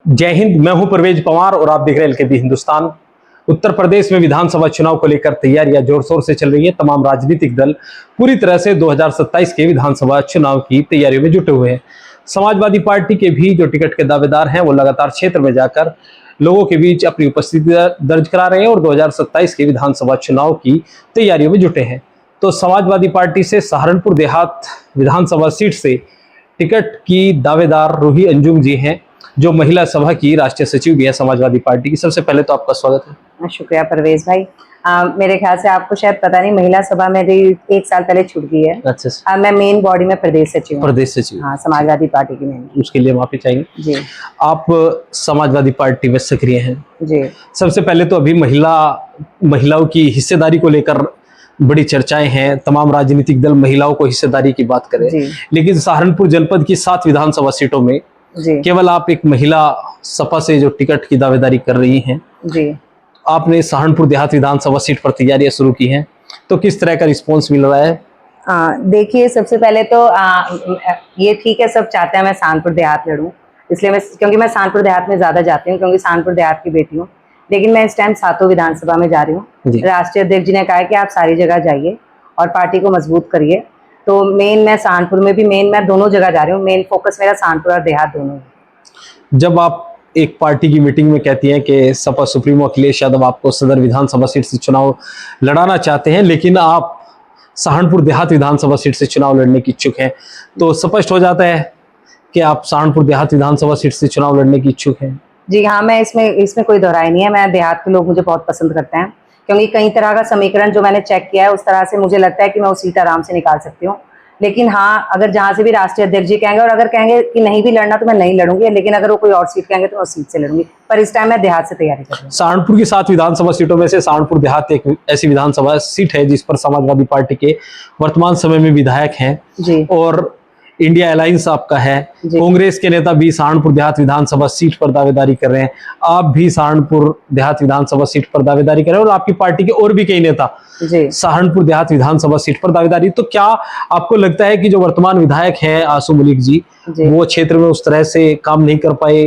जय हिंद। मैं हूं परवेज पवार और आप देख रहे हैं एलकेबी हिंदुस्तान। उत्तर प्रदेश में विधानसभा चुनाव को लेकर तैयारियां जोर शोर से चल रही है। तमाम राजनीतिक दल पूरी तरह से 2027 के विधानसभा चुनाव की तैयारियों में जुटे हुए हैं। समाजवादी पार्टी के भी जो टिकट के दावेदार हैं वो लगातार क्षेत्र में जाकर लोगों के बीच अपनी उपस्थिति दर्ज करा रहे हैं और 2027 के विधानसभा चुनाव की तैयारियों में जुटे हैं। तो समाजवादी पार्टी से सहारनपुर देहात विधानसभा सीट से टिकट की दावेदार रूही अंजुम जी हैं, जो महिला सभा की राष्ट्रीय सचिव भी है समाजवादी पार्टी की। सबसे पहले तो आपका स्वागत है। शुक्रिया परवेज भाई। मेरे ख्याल से आपको शायद पता नहीं, महिला सभा मेरी 1 साल पहले छूट गई है। अच्छा। मैं मेन बॉडी में प्रदेश सचिव हूं। प्रदेश सचिव, हाँ, समाजवादी पार्टी की मेन। उसके लिए माफी चाहिए जी। आप समाजवादी पार्टी में सक्रिय हैं जी। सबसे पहले तो अभी महिलाओं की हिस्सेदारी को लेकर बड़ी चर्चाएं हैं। तमाम राजनीतिक दल महिलाओं को हिस्सेदारी की बात करें, लेकिन सहारनपुर जनपद की 7 विधानसभा सीटों में केवल आप एक महिला सपा से जो टिकट की दावेदारी कर रही हैं। जी। आपने सहारनपुर देहात विधानसभा सीट पर तैयारियां शुरू की हैं, तो किस तरह का रिस्पांस मिल रहा है? देखिए, सबसे पहले तो ये ठीक है, सब चाहते हैं मैं सहारनपुर देहात लड़ूं, इसलिए क्योंकि मैं सहारनपुर देहात में ज्यादा जाती हूँ, क्योंकि सहारनपुर देहात की बेटी हूँ। लेकिन मैं इस टाइम 7 विधानसभा में जा रही हूँ। राष्ट्रीय अध्यक्ष जी ने कहा है कि आप सारी जगह जाइए और पार्टी को मजबूत करिए। तो मेन मैं सहारनपुर में भी मैं दोनों जगह जा रही हूँ। मेन फोकस मेरा सहारनपुर और देहात दोनों है। जब आप एक पार्टी की मीटिंग में कहती हैं कि सपा सुप्रीमो अखिलेश यादव आपको सदर विधानसभा सीट से चुनाव लड़ाना चाहते हैं, लेकिन आप सहारनपुर देहात विधानसभा सीट से चुनाव लड़ने की इच्छुक हैं, तो स्पष्ट हो जाता है कि आप सहारनपुर देहात विधानसभा सीट से चुनाव लड़ने की इच्छुक हैं। जी हाँ, मैं इसमें कोई दोहराई नहीं है। मैं देहात के लोग मुझे बहुत पसंद करते हैं, क्योंकि कई तरह का समीकरण जो मैंने चेक किया है, उस तरह से मुझे लगता है कि मैं वो सीट आराम से निकाल सकती हूँ। लेकिन हाँ, अगर जहां से भी राष्ट्रीय अध्यक्ष जी कहेंगे, और अगर कहेंगे कि नहीं भी लड़ना तो मैं नहीं लड़ूंगी, लेकिन अगर वो कोई और सीट कहेंगे तो मैं उस सीट से लड़ूंगी। पर इस टाइम मैं देहात से तैयारी कर रही हूँ। सहारनपुर की 7 विधानसभा सीटों में से सहारनपुर देहात एक ऐसी विधानसभा सीट है जिस पर समाजवादी पार्टी के वर्तमान समय में विधायक हैं जी, और इंडिया अलायंस आपका है। कांग्रेस के नेता भी सहारनपुर देहात विधानसभा सीट पर दावेदारी कर रहे हैं। आप भी सहारनपुर देहात विधानसभा सीट पर दावेदारी कर रहे हैं, और आपकी पार्टी के और भी कई नेता सहारनपुर देहात विधानसभा सीट पर दावेदारी। तो क्या आपको लगता है कि जो वर्तमान विधायक हैं आसू मलिक जी, वो क्षेत्र में उस तरह से काम नहीं कर पाए?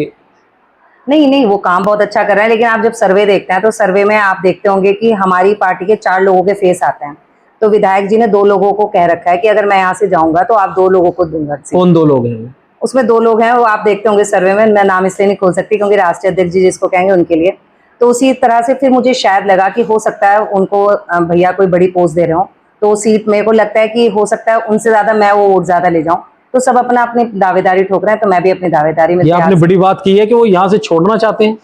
नहीं, वो काम बहुत अच्छा कर रहे हैं, लेकिन आप जब सर्वे देखते हैं तो सर्वे में आप देखते होंगे कि हमारी पार्टी के 4 लोगों के फेस आते हैं। तो विधायक जी ने 2 लोगों को कह रखा है कि अगर मैं यहाँ से जाऊंगा तो आप 2 लोगों को दूंगा। कौन 2 लोग हैं? उसमें 2 लोग हैं, वो आप देखते होंगे सर्वे में। मैं नाम इसलिए नहीं खोल सकती क्योंकि राष्ट्रीय अध्यक्ष जी जिसको कहेंगे उनके लिए। तो उसी तरह से फिर मुझे शायद लगा कि हो सकता है उनको भैया कोई बड़ी पोस्ट दे रहे हो, तो सीट मेरे को लगता है कि हो सकता है उनसे ज्यादा मैं वो वोट ज्यादा ले जाऊं। तो सब अपना अपनी दावेदारी ठोक रहे हैं, तो मैं भी अपनी दावेदारी में। आपने बड़ी बात की है कि वो यहाँ से छोड़ना चाहते हैं?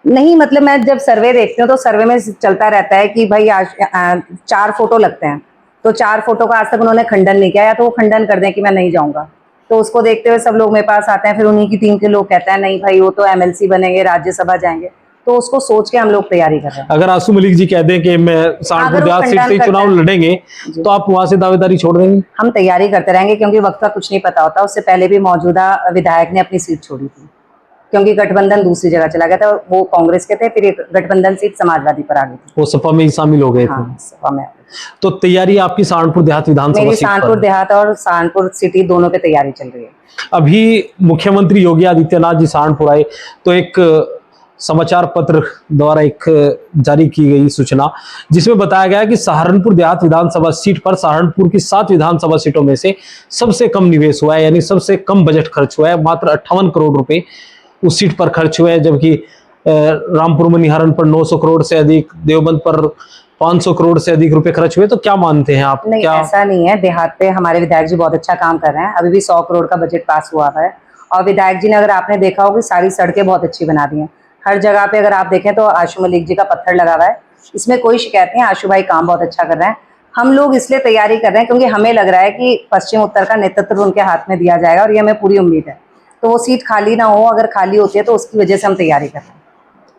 नहीं, मतलब मैं जब सर्वे देखती हूँ तो सर्वे में चलता रहता है कि भाई 4 फोटो लगते हैं, तो 4 फोटो का आज तक उन्होंने खंडन नहीं किया, या तो वो खंडन कर दें कि मैं नहीं जाऊंगा। तो उसको देखते हुए सब लोग मेरे पास आते हैं, फिर उन्हीं की टीम के लोग कहते हैं नहीं भाई वो तो एमएलसी बनेंगे, राज्यसभा जाएंगे। तो उसको सोच के हम लोग तैयारी कर रहे हैं। अगर आसू मलिक जी कह दें कि मैं सहारनपुर देहात सीट से चुनाव लड़ेंगे, तो आप वहां से दावेदारी छोड़ देंगे? हम तैयारी करते रहेंगे, क्योंकि वक्त का कुछ नहीं पता होता। उससे पहले भी मौजूदा विधायक ने अपनी सीट छोड़ी थी, क्योंकि गठबंधन दूसरी जगह चला गया था। वो कांग्रेस के थे, फिर एक गठबंधन सीट समाजवादी पर आ गई थी। वो सपा में ही शामिल हो गए थे। हाँ, सपा में। तो तैयारी आपकी सहारनपुर देहात विधानसभा सीट? सहारनपुर देहात और सहारनपुर सिटी दोनों पे तैयारी चल रही है। अभी मुख्यमंत्री योगी आदित्यनाथ जी सहारनपुर आए, तो एक समाचार पत्र द्वारा एक जारी की गई सूचना जिसमें बताया गया कि सहारनपुर देहात विधानसभा सीट पर सहारनपुर की 7 विधानसभा सीटों में से सबसे कम निवेश हुआ है, यानी सबसे कम बजट खर्च हुआ है। मात्र 58 करोड़ रुपए उस सीट पर खर्च हुए हैं, जबकि रामपुर मनिहारन पर 900 करोड़ से अधिक, देवबंद पर 500 करोड़ से अधिक रुपए खर्च हुए। तो क्या मानते हैं आप? नहीं, क्या ऐसा नहीं है। देहात पे हमारे विधायक जी बहुत अच्छा काम कर रहे हैं। अभी भी 100 करोड़ का बजट पास हुआ है, और विधायक जी ने, अगर आपने देखा होगा, सारी सड़कें बहुत अच्छी बना दी हैं। हर जगह पे अगर आप देखें तो आशु मलिक जी का पत्थर लगा हुआ है, इसमें कोई शिकायत नहीं। आशु भाई काम बहुत अच्छा कर रहे हैं। हम लोग इसलिए तैयारी कर रहे हैं क्योंकि हमें लग रहा है कि पश्चिम उत्तर का नेतृत्व उनके हाथ में दिया जाएगा, और ये हमें पूरी उम्मीद है। तो वो सीट खाली ना हो, अगर खाली होती है तो उसकी वजह से हम तैयारी कर रहे हैं।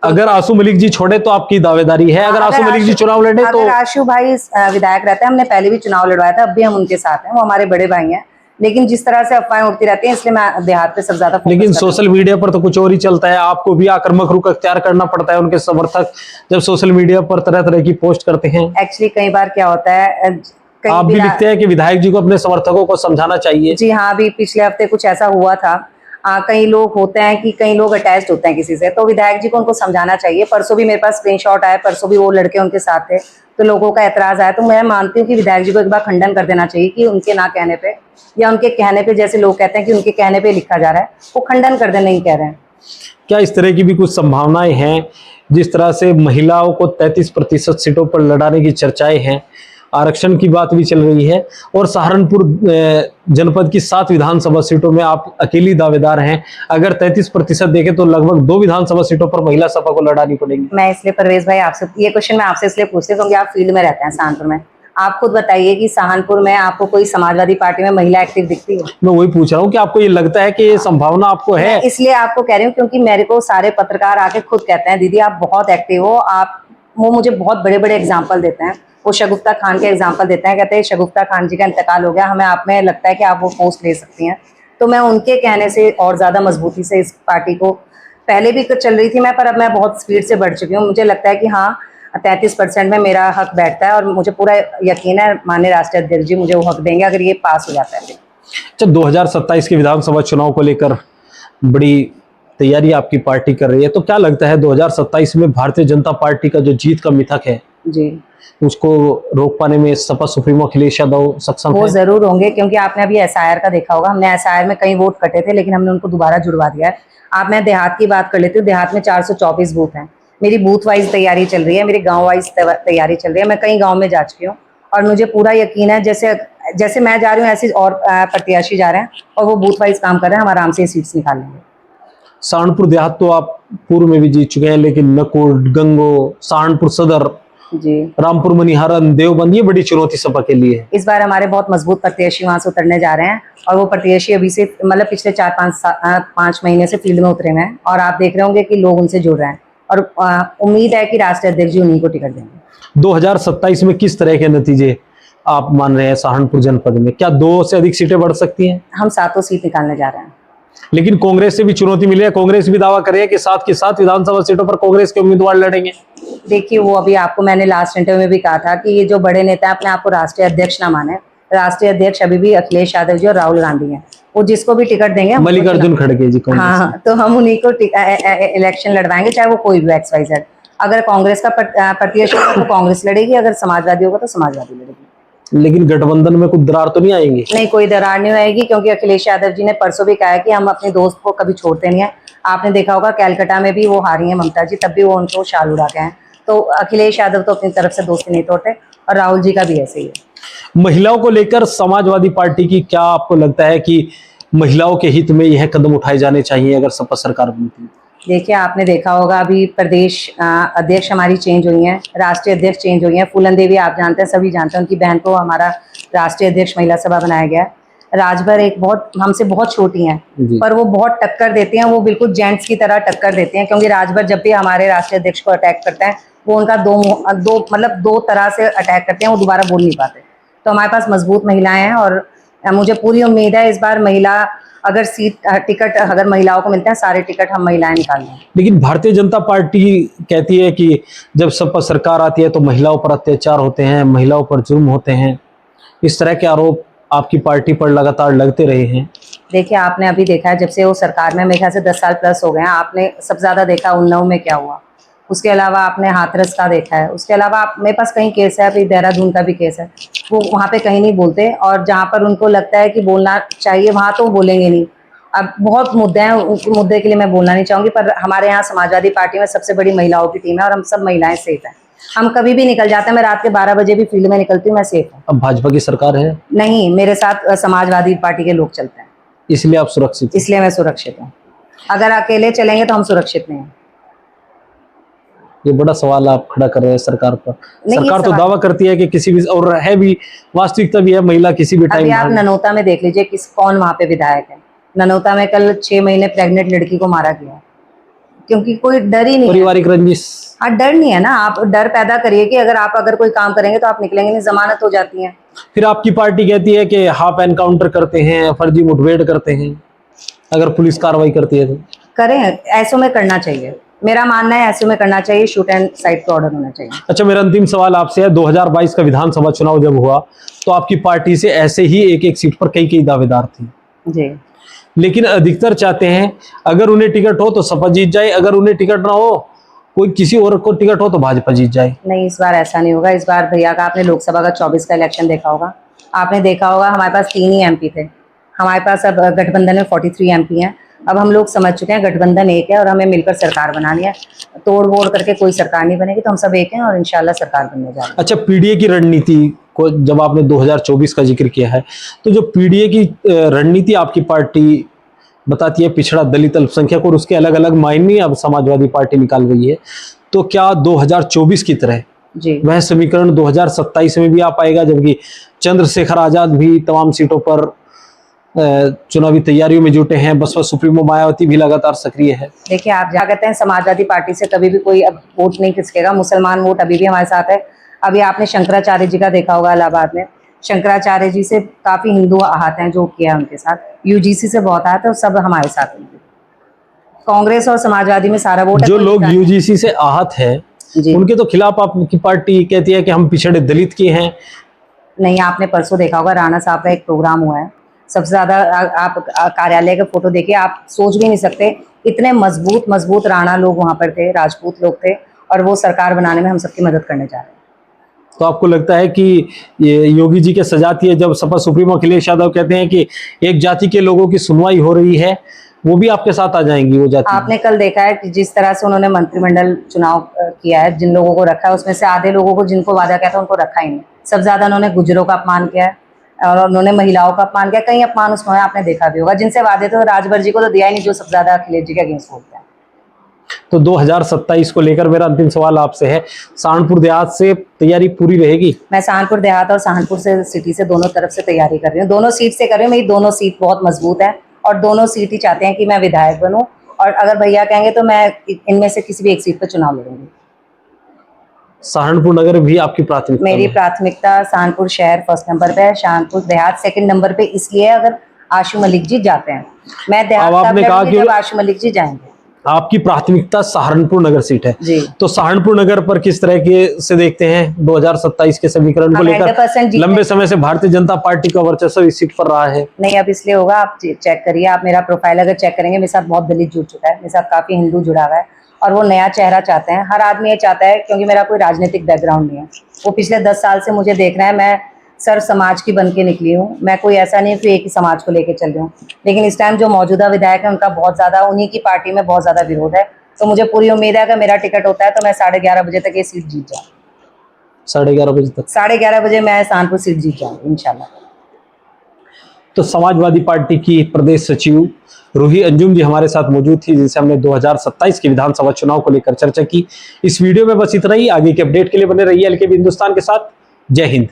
अगर आशु मलिक जी छोड़े तो आपकी दावेदारी है? अगर आशु मलिक जी चुनाव लड़े तो? अगर आशु भाई विधायक रहते हैं, हमने पहले भी चुनाव लड़वाया था, अब भी हम उनके साथ हैं, वो हमारे बड़े भाई हैं। लेकिन जिस तरह से अफवाहें उड़ती रहती हैं, इसलिए मैं देहात पे सबसे ज्यादा। लेकिन सोशल मीडिया पर तो कुछ और ही चलता है। आपको भी आक्रामक रुख अख्तियार करना पड़ता है। उनके समर्थक जब सोशल मीडिया पर तरह तरह की पोस्ट करते हैं, एक्चुअली कई बार क्या होता है, आप भी लिखते हैं कि विधायक जी को अपने समर्थकों को समझाना चाहिए। जी हाँ, अभी पिछले हफ्ते कुछ ऐसा हुआ था। कई लोग होते हैं कि कई लोग अटैच्ड होते हैं किसी से, तो विधायक जी को उनको समझाना चाहिए। परसों भी मेरे पास स्क्रीनशॉट आया, परसों भी वो लड़के उनके साथ थे, तो लोगों का एतराज आया। तो मैं मानती हूँ कि विधायक जी को एक बार खंडन कर देना चाहिए कि उनके ना कहने पे या उनके कहने पे, जैसे लोग कहते हैं कि उनके कहने पे लिखा जा रहा है, वो खंडन कर दे, नहीं कह रहे हैं। क्या इस तरह की भी कुछ संभावनाएं हैं? जिस तरह से महिलाओं को 33% सीटों पर लड़ाने की चर्चाएं हैं, आरक्षण की बात भी चल रही है, और सहारनपुर जनपद की 7 विधानसभा सीटों में आप अकेली दावेदार हैं। अगर 33% देखें तो लगभग 2 विधानसभा सीटों पर महिला सपा को लड़ानी पड़ेगी। मैं इसलिए परवेज भाई आपसे ये क्वेश्चन मैं आपसे इसलिए पूछती हूँ क्योंकि आप फील्ड में रहते हैं सहारनपुर में। आप खुद बताइए कि सहारनपुर में आपको कोई समाजवादी पार्टी में महिला एक्टिव दिखती है? मैं वही पूछ रहा हूँ कि आपको ये लगता है कि ये संभावना आपको है? मैं इसलिए आपको कह रही हूँ क्योंकि मेरे को सारे पत्रकार आके खुद कहते हैं दीदी आप बहुत एक्टिव हो, आप, वो मुझे बहुत बड़े बड़े एग्जाम्पल देते हैं। वो शगुफ्ता खान के एग्जाम्पल देते हैं, कहते हैं शगुफ्ता खान जी का इंतकाल हो गया, हमें आप में लगता है कि आप वो पोस्ट ले सकती हैं। तो मैं उनके कहने से और ज्यादा मजबूती से इस पार्टी को, पहले भी चल रही थी मैं, पर अब मैं बहुत स्पीड से बढ़ चुकी हूँ। मुझे लगता है कि हाँ 33% में मेरा हक बैठता है और मुझे पूरा यकीन है माननीय राष्ट्रीय अध्यक्ष जी मुझे वो हक देंगे अगर ये पास हो जाता है। अच्छा, 2027 के विधानसभा चुनाव को लेकर बड़ी तैयारी आपकी पार्टी कर रही है, तो क्या लगता है 2027 में भारतीय जनता पार्टी का जो जीत का मिथक है जी, उसको रोक पाने में सपा सुप्रीमो अखिलेश यादव सक्षम वो है? जरूर होंगे, क्योंकि आपने अभी एसआईआर का देखा होगा। हमने एसआईआर में कई वोट कटे थे लेकिन हमने उनको दोबारा जुड़वा दिया है। आप, मैं देहात की बात कर लेती हूँ, देहात में 424 बूथ हैं। मेरी बूथ वाइज तैयारी चल रही है, मेरी गांव वाइज तैयारी चल रही है। मैं कई गांव में जा चुकी हूँ और मुझे पूरा यकीन है जैसे जैसे मैं जा रही हूँ ऐसे और प्रत्याशी जा रहे हैं और वो बूथ वाइज काम कर रहे हैं, हम आराम से सीट्स निकाल लेंगे। सहारनपुर देहात तो आप पूर्व में भी जीत चुके हैं, लेकिन नकुल, गंगो, सहारनपुर सदर, जी, रामपुर मनिहारन, देवबंद, ये बड़ी चुनौती सपा के लिए है। इस बार हमारे बहुत मजबूत प्रत्याशी वहां से उतरने जा रहे हैं और वो प्रत्याशी अभी से मतलब पिछले 4-5 महीने से फील्ड में उतरे हुए हैं और आप देख रहे होंगे कि लोग उनसे जुड़ रहे हैं और उम्मीद है कि राष्ट्रीय अध्यक्ष जी उन्हीं को टिकट देंगे। 2027 में किस तरह के नतीजे आप मान रहे हैं सहारनपुर जनपद में? क्या 2 से अधिक सीटें बढ़ सकती हैं? हम 7 सीट निकालने जा रहे हैं। लेकिन कांग्रेस से भी चुनौती मिली है, कांग्रेस भी दावा कर रही है कि 7 की 7 विधानसभा सीटों पर कांग्रेस के उम्मीदवार लड़ेंगे। देखिए, वो अभी आपको मैंने लास्ट इंटरव्यू में भी कहा था कि ये जो बड़े नेता अपने आप को राष्ट्रीय अध्यक्ष ना माने, राष्ट्रीय अध्यक्ष अभी भी अखिलेश यादव जी और राहुल गांधी हैं। वो जिसको भी टिकट देंगे, मल्लिकार्जुन खड़गे जी कांग्रेस से। हाँ, तो हम उन्हीं को इलेक्शन लड़वाएंगे, चाहे वो कोई भी XYZ। अगर कांग्रेस का प्रत्याशी होगा तो कांग्रेस लड़ेगी, अगर समाजवादी होगा तो समाजवादी लड़ेगी। लेकिन गठबंधन में कुछ दरार तो नहीं आएंगी? नहीं, कोई दरार नहीं आएगी, क्योंकि अखिलेश यादव जी ने परसों भी कहा है कि हम अपने दोस्त को कभी छोड़ते नहीं है। आपने देखा होगा कैलकाटा में भी वो हारी है ममता जी, तब भी वो उनको शाल उड़ा के हैं। तो अखिलेश यादव तो अपनी तरफ से दोस्ती नहीं तोड़ते और राहुल जी का भी ऐसे ही है। महिलाओं को लेकर समाजवादी पार्टी की क्या आपको लगता है कि महिलाओं के हित में यह कदम उठाए जाने चाहिए अगर सपा सरकार बनती है? देखिए, आपने देखा होगा अभी प्रदेश अध्यक्ष हमारी चेंज हुई हैं, राष्ट्रीय अध्यक्ष चेंज हुई हैं। फूलन देवी आप जानते हैं, सभी जानते हैं, उनकी बहन को हमारा राष्ट्रीय अध्यक्ष महिला सभा बनाया गया है। राजभर एक बहुत हमसे बहुत छोटी हैं पर वो बहुत टक्कर देती हैं, वो बिल्कुल जेंट्स की तरह टक्कर देती हैं, क्योंकि राजभर जब भी हमारे राष्ट्रीय अध्यक्ष को अटैक करते हैं वो उनका दो तरह से अटैक करते हैं, वो दोबारा बोल नहीं पाते। तो हमारे पास मजबूत महिलाएं हैं और मुझे पूरी उम्मीद है इस बार महिला अगर टिकट अगर महिलाओं को मिलते हैं, सारे टिकट हम महिलाएं निकाल लेंगे। लेकिन भारतीय जनता पार्टी कहती है कि जब सपा सरकार आती है तो महिलाओं पर अत्याचार होते हैं, महिलाओं पर जुर्म होते हैं। इस तरह के आरोप आपकी पार्टी पर लगातार लगते रहे हैं। देखिए, आपने अभी देखा है जब से वो सरकार में, मेरे ख्याल से 10 साल प्लस हो गए हैं, आपने सबसे ज्यादा देखा उन्नाव में क्या हुआ, उसके अलावा आपने हाथरस का देखा है, उसके अलावा आप, मेरे पास कई केस है, अभी देहरादून का भी केस है। वो वहाँ पे कहीं नहीं बोलते और जहाँ पर उनको लगता है कि बोलना चाहिए वहाँ तो बोलेंगे नहीं। अब बहुत मुद्दे हैं, उस मुद्दे के लिए मैं बोलना नहीं चाहूंगी, पर हमारे यहाँ समाजवादी पार्टी में सबसे बड़ी महिलाओं की टीम है और हम सब महिलाएं सेफ हैं। हम कभी भी निकल जाते हैं, मैं रात के 12 बजे भी फील्ड में निकलती हूँ, मैं सेफ हूँ। अब भाजपा की सरकार है? नहीं, मेरे साथ समाजवादी पार्टी के लोग चलते हैं, इसलिए आप सुरक्षित हैं? इसलिए मैं सुरक्षित हूँ। अगर अकेले चलेंगे तो हम सुरक्षित नहीं हैं। ये बड़ा सवाल आप खड़ा कर रहे हैं सरकार पर। सरकार तो दावा करती है कि किसी भी, और है भी, वास्तविकता भी है, महिला किसी भी टाइम। अभी आप ननौता में देख लीजिए कौन वहाँ पे विधायक है। ननौता में कल 6 महीने प्रेग्नेंट लड़की को मारा गया, क्योंकि कोई डर ही नहीं, पारिवारिक रंजिश। हाँ, डर नहीं है ना। आप डर पैदा करिए कि अगर कोई काम करेंगे तो आप निकलेंगे नहीं, जमानत हो जाती है। फिर आपकी पार्टी कहती है कि हाफ एनकाउंटर करते हैं, फर्जी मुठभेड़ करते हैं, अगर पुलिस कार्रवाई करती है तो करें, ऐसों में करना चाहिए। मेरा मानना है ऐसे में करना चाहिए, शूट एंड साइड का ऑर्डर होना चाहिए। अच्छा, मेरा अंतिम सवाल आपसे है, 2022 का विधानसभा चुनाव जब हुआ तो आपकी पार्टी से ऐसे ही एक एक सीट पर कई दावेदार थे। जी, लेकिन अधिकतर चाहते हैं अगर उन्हें टिकट हो तो सपा जीत जाए, अगर उन्हें टिकट ना हो, कोई किसी और को टिकट हो तो भाजपा जीत जाए। नहीं, इस बार ऐसा नहीं होगा। इस बार भैया का आपने लोकसभा का 24 का इलेक्शन देखा होगा, आपने देखा होगा हमारे पास 3 ही एमपी थे, हमारे पास अब गठबंधन में 43 एमपी हैं। अब हम लोग समझ चुके हैं गठबंधन एक है और हमें मिलकर सरकार बनानी है। तोड़ वोड़ करके कोई सरकार नहीं बनेगी, तो हम सब एक हैं और इंशाल्लाह सरकार बनने जा रही है। अच्छा, पीडीए की रणनीति को जब आपने 2024 का जिक्र किया है, तो जो पीडीए की रणनीति आपकी पार्टी बताती है पिछड़ा, दलित, अल्पसंख्यक और उसके अलग अलग मायने अब समाजवादी पार्टी निकाल रही है, तो क्या 2024 की तरह जी वह समीकरण 2027 में भी आ पाएगा, जबकि चंद्रशेखर आजाद भी तमाम सीटों पर चुनावी तैयारियों में जुटे हैं, बसपा सुप्रीमो मायावती भी लगातार सक्रिय है? देखिए, आप क्या कहते हैं, समाजवादी पार्टी से कभी भी कोई अब वोट नहीं खिसकेगा। मुसलमान वोट अभी भी हमारे साथ है। अभी आपने शंकराचार्य जी का देखा होगा इलाहाबाद में, शंकराचार्य जी से काफी हिंदू आहत हैं, जो किया उनके साथ। यूजीसी से बहुत आहत है और सब हमारे साथ हैं। कांग्रेस और समाजवादी में सारा वोट है। जो लोग यूजीसी से आहत हैं जी, उनके तो खिलाफ आपकी पार्टी कहती है कि हम पिछड़े दलित के हैं। नहीं, आपने परसों देखा होगा राणा साहब का एक प्रोग्राम हुआ है, सबसे ज्यादा आप कार्यालय का फोटो देखिए, आप सोच भी नहीं सकते इतने मजबूत मजबूत राणा लोग वहां पर थे, राजपूत लोग थे, और वो सरकार बनाने में हम सबकी मदद करने जा रहे हैं। तो आपको लगता है कि ये योगी जी के सजाती है, जब सपा सुप्रीमो अखिलेश यादव कहते हैं कि एक जाति के लोगों की सुनवाई हो रही है, वो भी आपके साथ आ जाएंगी वो जाति? आपने कल देखा है कि जिस तरह से उन्होंने मंत्रिमंडल चुनाव किया है, जिन लोगों को रखा है उसमें से आधे लोगों को जिनको वादा किया था उनको रखा ही नहीं। सबसे ज्यादा उन्होंने गुजरों का अपमान किया है और उन्होंने महिलाओं का अपमान किया। कई अपमान उसमें आपने देखा भी होगा। जिनसे वादे थे राजभर जी को तो दिया ही नहीं, जो सबसे ज्यादा अखिलेश जी के अगेंस्ट बोलते हैं। तो 2027 को लेकर मेरा अंतिम सवाल आपसे है, सहारनपुर देहात से तैयारी पूरी रहेगी? मैं सहारनपुर देहात और सहारनपुर से सिटी से दोनों तरफ से तैयारी कर रही हूँ, दोनों सीट से कर रही हूँ। मेरी दोनों सीट बहुत मजबूत है और दोनों सीट ही चाहते हैं कि मैं विधायक बनूं, और अगर भैया कहेंगे तो मैं इनमें से किसी भी एक सीट पर चुनाव लड़ूंगी। सहारनपुर नगर भी आपकी प्राथमिकता? मेरी में प्राथमिकता सहारनपुर शहर फर्स्ट नंबर पे है, सहारनपुर देहात सेकंड नंबर पे इसलिए अगर आशु मलिक जी जाते हैं। मैं देहात अब आपने तब कहा लड़ूंगी कि जब आशु मलिक जी जाएंगे। आपकी प्राथमिकता सहारनपुर नगर सीट है, जी, तो सहारनपुर नगर पर किस तरह के से देखते हैं 2027 के समीकरण को हम लेकर? 100% जीते। लंबे समय से भारतीय जनता पार्टी का वर्चस्व इस सीट पर रहा है। नहीं, अब इसलिए होगा, आप चेक करिए, आप मेरा प्रोफाइल अगर चेक करेंगे, मेरे साथ बहुत दलित जुड़ चुका है, मेरे साथ काफी हिंदू जुड़ा हुआ है, और वो नया चेहरा चाहते हैं। हर आदमी ये चाहता है, क्योंकि मेरा कोई राजनीतिक बैकग्राउंड नहीं है। वो पिछले 10 साल से मुझे देख रहे हैं, मैं सर्व समाज की बन के निकली हूँ। मैं कोई ऐसा नहीं कि एक ही समाज को लेके चल रही हूँ, लेकिन इस टाइम जो मौजूदा विधायक है उनका बहुत ज्यादा, उन्हीं की पार्टी में बहुत ज्यादा विरोध है। तो मुझे पूरी उम्मीद है अगर मेरा टिकट होता है तो मैं 11:30 बजे तक ये सीट जीत जाऊँ। 11:30 बजे तक? 11:30 बजे मैं सहारनपुर सीट जीत जाऊँगी इंशाल्लाह। तो समाजवादी पार्टी की प्रदेश सचिव रूही अंजुम जी हमारे साथ मौजूद थी, जिनसे हमने 2027 के विधानसभा चुनाव को लेकर चर्चा की। इस वीडियो में बस इतना ही। आगे के अपडेट के लिए बने रहिए एलकेबी हिंदुस्तान के साथ। जय हिंद।